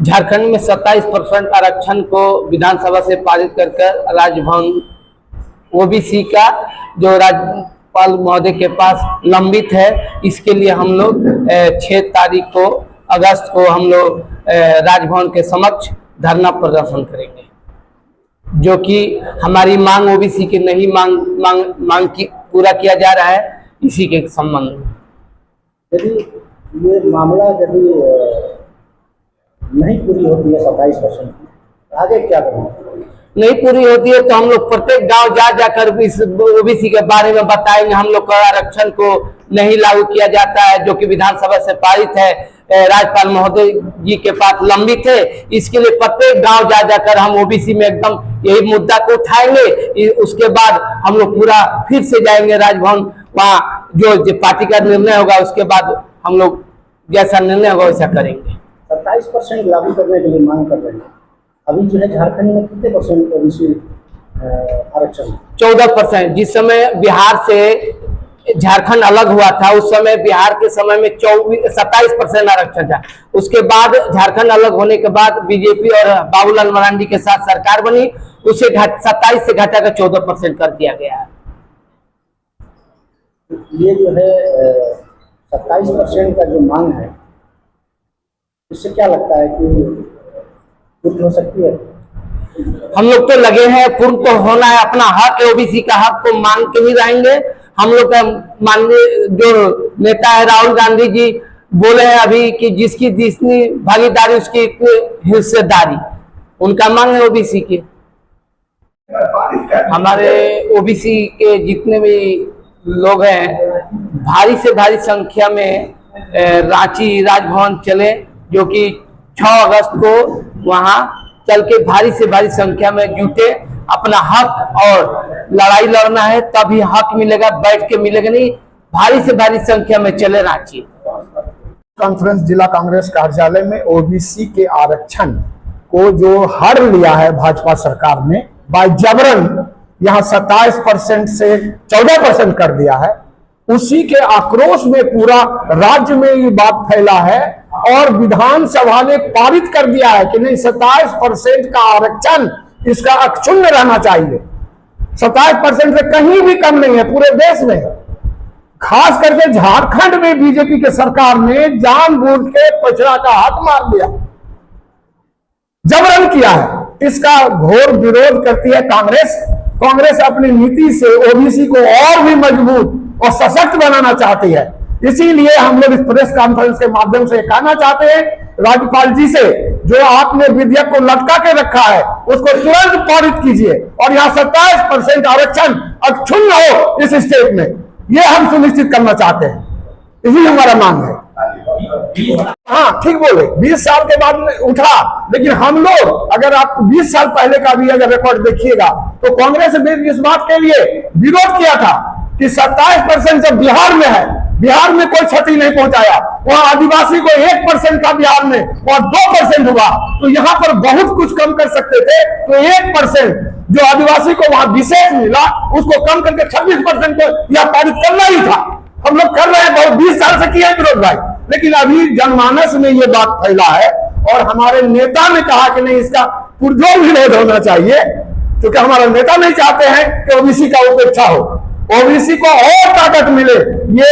झारखंड में 27% आरक्षण को विधानसभा से पारित कर राजभवन ओबीसी का जो राज्यपाल महोदय के पास लंबित है, इसके लिए हम लोग 6 तारीख को अगस्त को हम लोग राजभवन के समक्ष धरना प्रदर्शन करेंगे, जो कि हमारी मांग ओबीसी की नहीं मांग की पूरा किया जा रहा है। इसी के संबंध में यदि ये मामला यदि नहीं पूरी होती है 27%, आगे क्या करेंगे? नहीं पूरी होती है तो हम लोग प्रत्येक गांव जा जाकर इस ओबीसी के बारे में बताएंगे। हम लोग का आरक्षण को नहीं लागू किया जाता है, जो कि विधानसभा से पारित है, राज्यपाल महोदय जी के पास लंबित है। इसके लिए प्रत्येक गांव जा जाकर हम ओबीसी में एकदम यही मुद्दा को उठाएंगे। उसके बाद हम लोग पूरा फिर से जाएंगे राजभवन, वहाँ जो पार्टी का निर्णय होगा उसके बाद हम लोग जैसा निर्णय होगा वैसा करेंगे। 27% लागू करने के लिए मांग कर रहे हैं। अभी जो है झारखंड में कितने परसेंट ओबीसी आरक्षण? 14%। जिस समय बिहार से झारखंड अलग हुआ था उस समय बिहार के समय में 27% आरक्षण था। उसके बाद झारखंड अलग होने के बाद बीजेपी और बाबूलाल मरांडी के साथ सरकार बनी, उसे 27 से घटाकर 14% कर दिया गया है। ये जो है 27% का जो मांग है, इससे क्या लगता है कि पूरी हो सकती है? हम लोग तो लगे हैं, पूर्ण तो होना है। अपना हक है, ओबीसी का हक को मांग के ही रहेंगे। हम लोग का माननीय जो नेता है राहुल गांधी जी बोले हैं अभी कि जिसकी जितनी भागीदारी उसकी इतनी हिस्सेदारी, उनका मांग है ओबीसी की। हमारे ओबीसी के जितने भी लोग हैं भारी से भारी संख्या में रांची राजभवन चले, जो कि 6 अगस्त को वहां चल के भारी से भारी संख्या में जुटे। अपना हक और लड़ाई लड़ना है, तभी हक मिलेगा, बैठ के मिलेगा नहीं। भारी से भारी संख्या में चले रांची। कॉन्फ्रेंस जिला कांग्रेस कार्यालय में ओबीसी के आरक्षण को जो हर लिया है भाजपा सरकार ने बाय जबरन, यहाँ 27% से 14% कर दिया है, उसी के आक्रोश में पूरा राज्य में ये बात फैला है और विधानसभा ने पारित कर दिया है कि नहीं 27% का आरक्षण इसका अक्षुण्ण रहना चाहिए। 27% से कहीं भी कम नहीं है पूरे देश में। खास करके झारखंड में बीजेपी के सरकार ने जानबूझ के पिछड़ा का हाथ मार दिया, जबरन किया है। इसका घोर विरोध करती है कांग्रेस। कांग्रेस अपनी नीति से ओबीसी को और भी मजबूत और सशक्त बनाना चाहती है। इसीलिए हम लोग इस प्रेस कॉन्फ्रेंस के माध्यम से कहना चाहते हैं राज्यपाल जी से, जो आपने विधेयक को लटका के रखा है उसको तुरंत पारित कीजिए और यहाँ 27% आरक्षण अक्षुण्ण हो इस स्टेट में, ये हम सुनिश्चित करना चाहते हैं। यही हमारा मांग है। हाँ ठीक बोले, 20 साल के बाद उठा, लेकिन हम लोग अगर आप 20 साल पहले का भी अगर रिकॉर्ड देखिएगा तो कांग्रेस ने इस बात के लिए विरोध किया था कि 27% जब बिहार में है, बिहार में कोई क्षति नहीं पहुंचाया, वहां आदिवासी को 1% का बिहार में और 2% हुआ, तो यहाँ पर बहुत कुछ कम कर सकते थे। तो 1% जो आदिवासी को वहां विशेष मिला उसको कम करके 26% को यह पारित करना ही था। हम लोग कर रहे हैं, बहुत 20 साल से किया विरोध भाई, लेकिन अभी जनमानस में ये बात फैला है और हमारे नेता ने कहा कि नहीं इसका पुरजोर विरोध होना चाहिए, क्योंकि हमारा नेता नहीं चाहते हैं कि ओबीसी का उपेक्षा हो, ओबीसी को और ताकत मिले। ये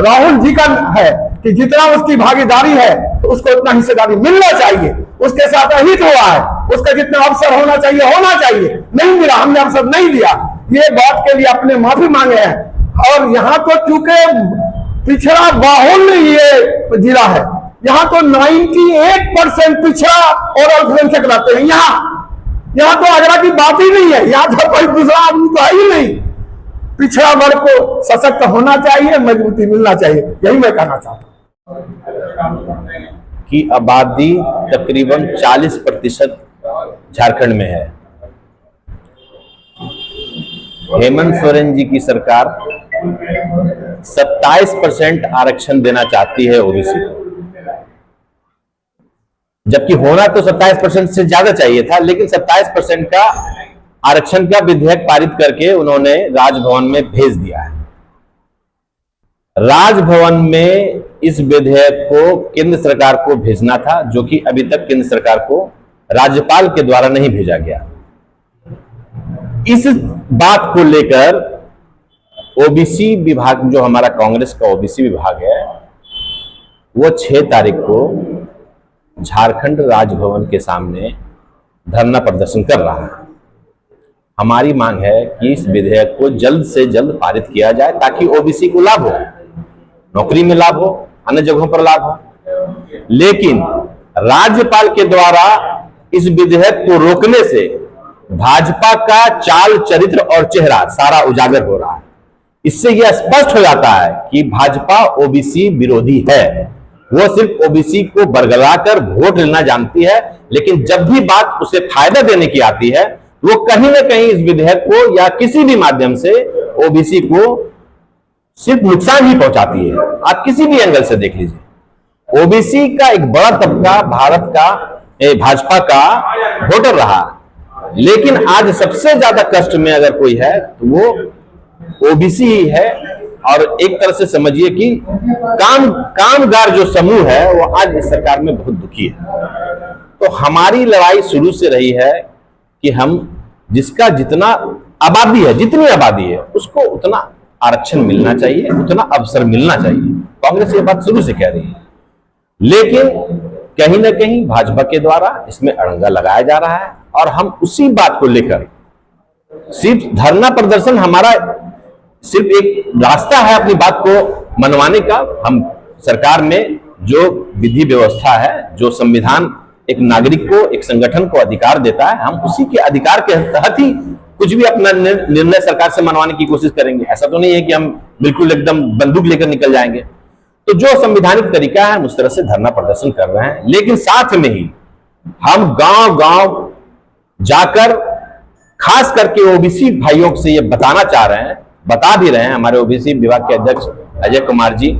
राहुल जी का है कि जितना उसकी भागीदारी है तो उसको उतना हिस्सेदारी मिलना चाहिए, उसके साथ अहित हुआ है, उसका जितना अवसर होना चाहिए, नहीं मिला, हमने अवसर नहीं दिया। ये बात के लिए अपने माफी मांगे हैं। और यहाँ तो चूंकि पिछड़ा बाहुल्य ये जिला है, यहाँ तो 98% पिछड़ा और अल्पसंख्यक रहते हैं। यहाँ तो आगरा की बात ही नहीं है, यहाँ तो कोई दूसरा आदमी तो है ही नहीं। पिछड़ा वर्ग को सशक्त होना चाहिए, मजबूती मिलना चाहिए, यही मैं कहना चाहता हूँ। की आबादी तकरीबन 40% झारखंड में है। हेमंत सोरेन जी की सरकार 27% आरक्षण देना चाहती है ओबीसी को, जबकि होना तो 27% से ज्यादा चाहिए था, लेकिन 27% का आरक्षण का विधेयक पारित करके उन्होंने राजभवन में भेज दिया है। राजभवन में इस विधेयक को केंद्र सरकार को भेजना था, जो कि अभी तक केंद्र सरकार को राज्यपाल के द्वारा नहीं भेजा गया। इस बात को लेकर ओबीसी विभाग, जो हमारा कांग्रेस का ओबीसी विभाग है, वो 6 तारीख को झारखंड राजभवन के सामने धरना प्रदर्शन कर रहा है। हमारी मांग है कि इस विधेयक को जल्द से जल्द पारित किया जाए ताकि ओबीसी को लाभ हो, नौकरी में लाभ हो, अन्य जगहों पर लाभ हो। लेकिन राज्यपाल के द्वारा इस विधेयक को रोकने से भाजपा का चाल, चरित्र और चेहरा सारा उजागर हो रहा है। इससे यह स्पष्ट हो जाता है कि भाजपा ओबीसी विरोधी है। वो सिर्फ ओबीसी को बरगलाकर वोट लेना जानती है, लेकिन जब भी बात उसे फायदा देने की आती है, वो कहीं ना कहीं इस विधेयक को या किसी भी माध्यम से ओबीसी को सिर्फ नुकसान ही पहुंचाती है। आप किसी भी एंगल से देख लीजिए, ओबीसी का एक बड़ा तबका भारत का भाजपा का वोटर रहा, लेकिन आज सबसे ज्यादा कष्ट में अगर कोई है तो वो ओबीसी ही है। और एक तरह से समझिए कि कामगार जो समूह है वो आज इस सरकार में बहुत दुखी है। तो हमारी लड़ाई शुरू से रही है कि हम जिसका जितना आबादी है, जितनी आबादी है, उसको उतना आरक्षण मिलना चाहिए, उतना अवसर मिलना चाहिए। कांग्रेस ये बात शुरू से कह रही है, लेकिन कहीं ना कहीं भाजपा के द्वारा इसमें अड़ंगा लगाया जा रहा है। और हम उसी बात को लेकर सिर्फ धरना प्रदर्शन हमारा सिर्फ एक रास्ता है अपनी बात को मनवाने का। हम सरकार में जो विधि व्यवस्था है, जो संविधान एक नागरिक को, एक संगठन को अधिकार देता है, हम उसी के अधिकार के तहत ही कुछ भी अपना निर्णय सरकार से मनवाने की कोशिश करेंगे। ऐसा तो नहीं है कि हम बिल्कुल एकदम बंदूक लेकर निकल जाएंगे। तो जो संवैधानिक तरीका है हम उस तरह से धरना प्रदर्शन कर रहे हैं, लेकिन साथ में ही हम गांव-गांव जाकर खास करके ओबीसी भाइयों से ये बताना चाह रहे हैं, बता भी रहे हैं। हमारे ओबीसी विभाग के अध्यक्ष अजय कुमार जी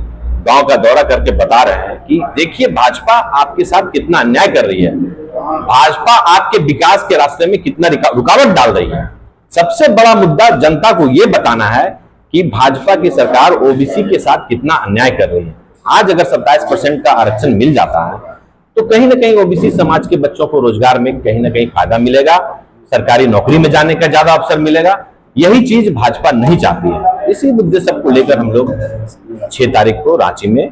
गांव का दौरा करके बता रहे हैं कि देखिए भाजपा आपके साथ कितना अन्याय कर रही है, भाजपा आपके विकास के रास्ते में कितना रुकावट डाल रही है। सबसे बड़ा मुद्दा जनता को यह बताना है कि भाजपा की सरकार ओबीसी के साथ कितना अन्याय कर रही है। आज अगर 27% का आरक्षण मिल जाता है तो कहीं ना कहीं ओबीसी समाज के बच्चों को रोजगार में कहीं ना कहीं फायदा मिलेगा, सरकारी नौकरी में जाने का ज्यादा अवसर मिलेगा। यही चीज भाजपा नहीं चाहती है। इसी मुद्दे सबको लेकर हम लोग 6 तारीख को रांची में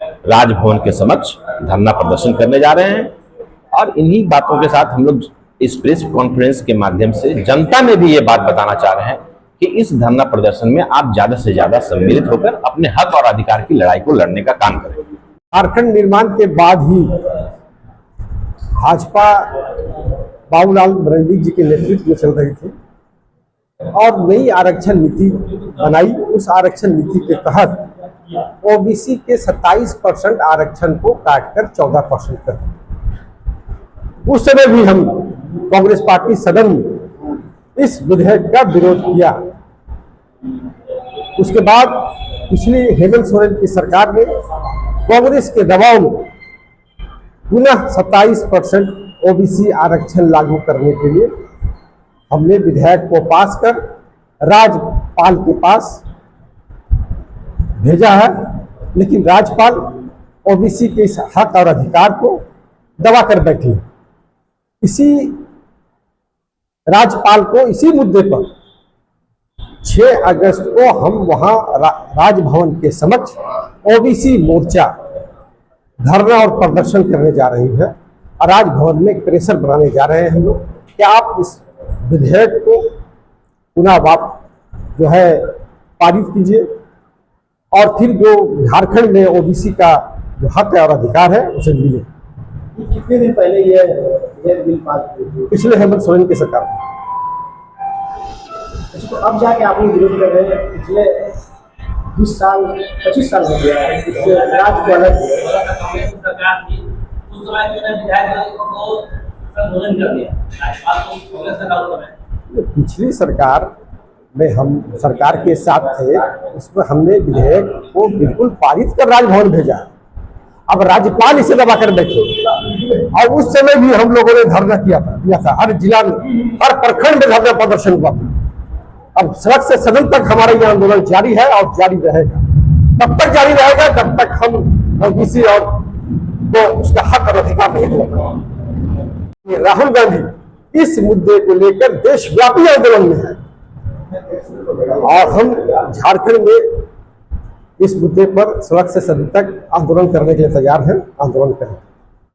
राजभवन के समक्ष धरना प्रदर्शन करने जा रहे हैं। और इन्हीं बातों के साथ हम लोग इस प्रेस कॉन्फ्रेंस के माध्यम से जनता में भी ये बात बताना चाह रहे हैं कि इस धरना प्रदर्शन में आप ज्यादा से ज्यादा सम्मिलित होकर अपने हक और अधिकार की लड़ाई को लड़ने का काम करें। झारखंड निर्माण के बाद ही भाजपा बाबूलाल मरांडी जी के नेतृत्व में चल रही थी और नई आरक्षण नीति बनाई। उस आरक्षण नीति के तहत ओबीसी के 27% आरक्षण को काटकर 14% कर दिया। उस समय भी हम कांग्रेस पार्टी सदन में इस विधेयक का विरोध किया। उसके बाद पिछली हेमंत सोरेन की सरकार ने कांग्रेस के दबाव में पुनः 27% ओबीसी आरक्षण लागू करने के लिए हमने विधेयक को पास कर राज्यपाल के पास भेजा है। लेकिन राज्यपाल ओबीसी के इस हक और अधिकार को दबा कर बैठी है। इसी राज्यपाल को इसी मुद्दे पर 6 अगस्त को हम वहां राजभवन के समक्ष ओबीसी मोर्चा धरना और प्रदर्शन करने जा रही है और राजभवन में प्रेशर बनाने जा रहे हैं हम लोग कि आप इस विधेयक को पुनः जो है पारित कीजिए और फिर जो झारखंड में ओबीसी का जो हक और अधिकार है उसे मिले। कितने दिन पहले ये बिल पास हुई? पिछले हेमंत सोरेन की सरकार में। तो अब जाके आप लोग विरोध कर रहे हैं। पिछले 20 साल 25 साल हो गया है इससे राज्य को अलग सरकार थी उस समय जो विधायक को संशोधन कर दिया कांग्रेस सरकार। पिछली सरकार में हम सरकार के साथ थे, उसमें हमने विधेयक को बिल्कुल पारित कर राजभवन भेजा। अब राज्यपाल इसे दबा कर बैठे। और उस समय भी हम लोगों ने धरना किया था हर जिला में, हर प्रखंड में धरना प्रदर्शन हुआ था। अब सड़क से सदन तक हमारा ये आंदोलन जारी है और जारी रहेगा। तब तक जारी रहेगा जब तक हम ओबीसी और तो उसका हक और अधिकार नहीं होगा। राहुल गांधी इस मुद्दे को लेकर देशव्यापी आंदोलन में है और हम झारखंड में इस मुद्दे पर सड़क से सदन तक आंदोलन करने के लिए तैयार हैं, आंदोलन करें।